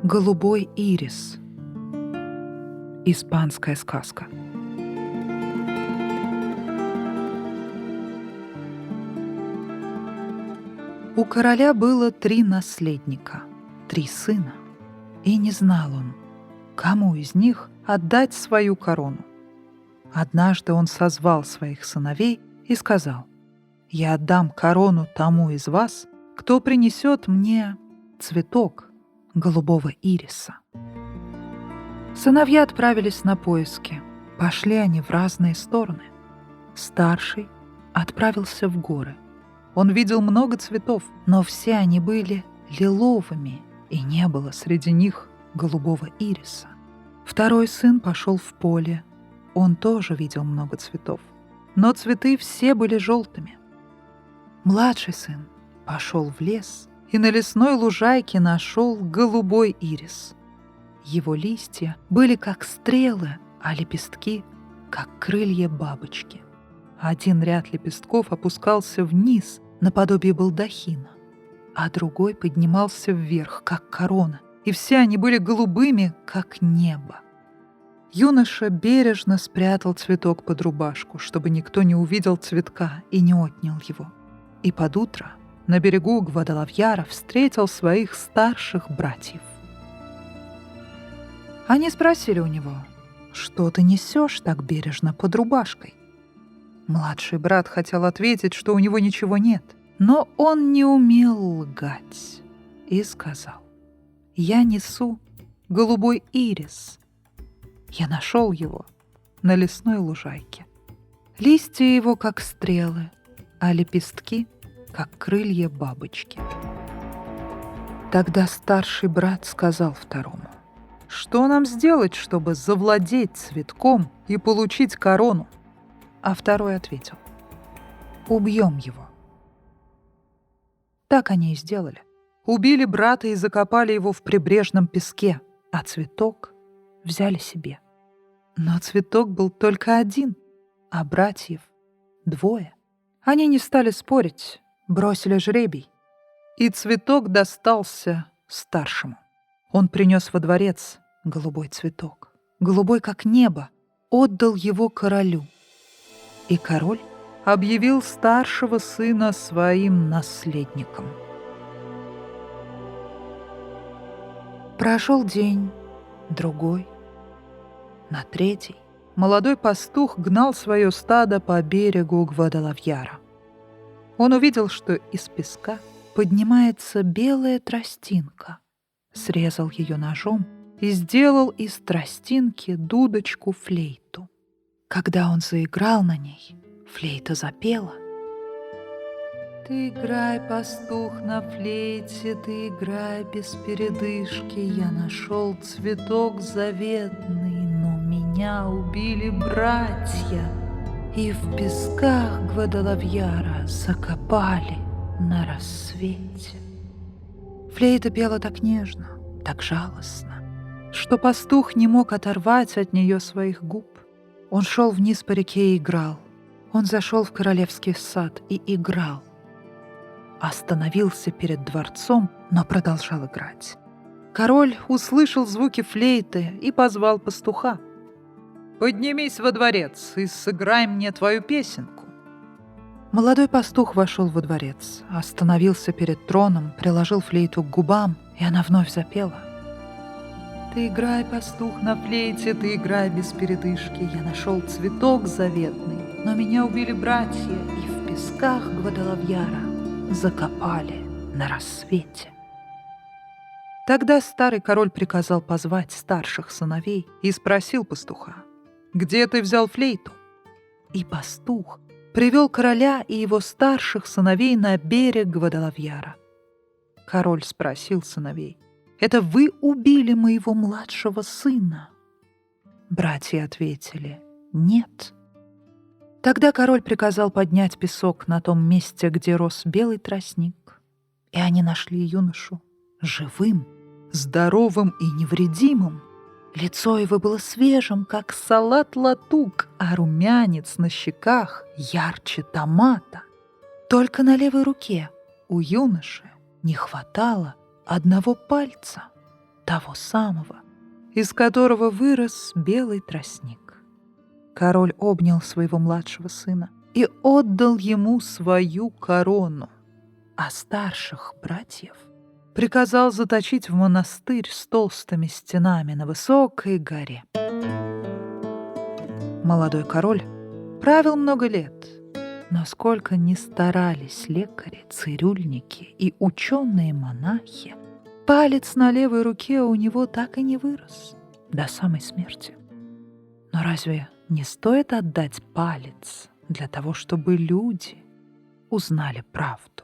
Голубой ирис. Испанская сказка. У короля было 3 наследника, 3 сына, и не знал он, кому из них отдать свою корону. Однажды он созвал своих сыновей и сказал: «Я отдам корону тому из вас, кто принесет мне цветок голубого ириса». Сыновья отправились на поиски. Пошли они в разные стороны. Старший отправился в горы. Он видел много цветов, но все они были лиловыми, и не было среди них голубого ириса. Второй сын пошел в поле. Он тоже видел много цветов, но цветы все были желтыми. Младший сын пошел в лес и на лесной лужайке нашел голубой ирис. Его листья были как стрелы, а лепестки — как крылья бабочки. Один ряд лепестков опускался вниз, наподобие балдахина, а другой поднимался вверх, как корона, и все они были голубыми, как небо. Юноша бережно спрятал цветок под рубашку, чтобы никто не увидел цветка и не отнял его. И под утро на берегу Гвадалавьяра встретил своих старших братьев. Они спросили у него: «Что ты несешь так бережно под рубашкой?» Младший брат хотел ответить, что у него ничего нет, но он не умел лгать и сказал: «Я несу голубой ирис. Я нашел его на лесной лужайке. Листья его как стрелы, а лепестки как крылья бабочки». Тогда старший брат сказал второму: «Что нам сделать, чтобы завладеть цветком и получить корону?» А второй ответил: «Убьем его». Так они и сделали. Убили брата и закопали его в прибрежном песке, а цветок взяли себе. Но цветок был только один, а братьев 2. Они не стали спорить, бросили жребий, и цветок достался старшему. Он принес во дворец голубой цветок, голубой как небо, отдал его королю. И король объявил старшего сына своим наследником. Прошел день, другой. На 3 молодой пастух гнал свое стадо по берегу Гвадалавьяра. Он увидел, что из песка поднимается белая тростинка, срезал ее ножом и сделал из тростинки дудочку-флейту. Когда он заиграл на ней, флейта запела: «Ты играй, пастух, на флейте, ты играй без передышки. Я нашел цветок заветный, но меня убили братья, и в песках Гвадалавьяра закопали на рассвете». Флейта пела так нежно, так жалостно, что пастух не мог оторвать от нее своих губ. Он шел вниз по реке и играл. Он зашел в королевский сад и играл. Остановился перед дворцом, но продолжал играть. Король услышал звуки флейты и позвал пастуха: «Поднимись во дворец и сыграй мне твою песенку». Молодой пастух вошел во дворец, остановился перед троном, приложил флейту к губам, и она вновь запела: «Ты играй, пастух, на флейте, ты играй без передышки. Я нашел цветок заветный, но меня убили братья, и в песках Гвадалавьяра закопали на рассвете». Тогда старый король приказал позвать старших сыновей и спросил пастуха: «Где ты взял флейту?» И пастух привел короля и его старших сыновей на берег Гвадалавьяра. Король спросил сыновей: «Это вы убили моего младшего сына?» Братья ответили: «Нет». Тогда король приказал поднять песок на том месте, где рос белый тростник, и они нашли юношу живым, здоровым и невредимым. Лицо его было свежим, как салат-латук, а румянец на щеках ярче томата. Только на левой руке у юноши не хватало одного пальца. того самого, из которого вырос белый тростник. Король обнял своего младшего сына и отдал ему свою корону, а старших братьев приказал заточить в монастырь с толстыми стенами на высокой горе. Молодой король правил много лет, но сколько ни старались лекари, цирюльники и ученые-монахи, палец на левой руке у него так и не вырос до самой смерти. Но разве не стоит отдать палец для того, чтобы люди узнали правду?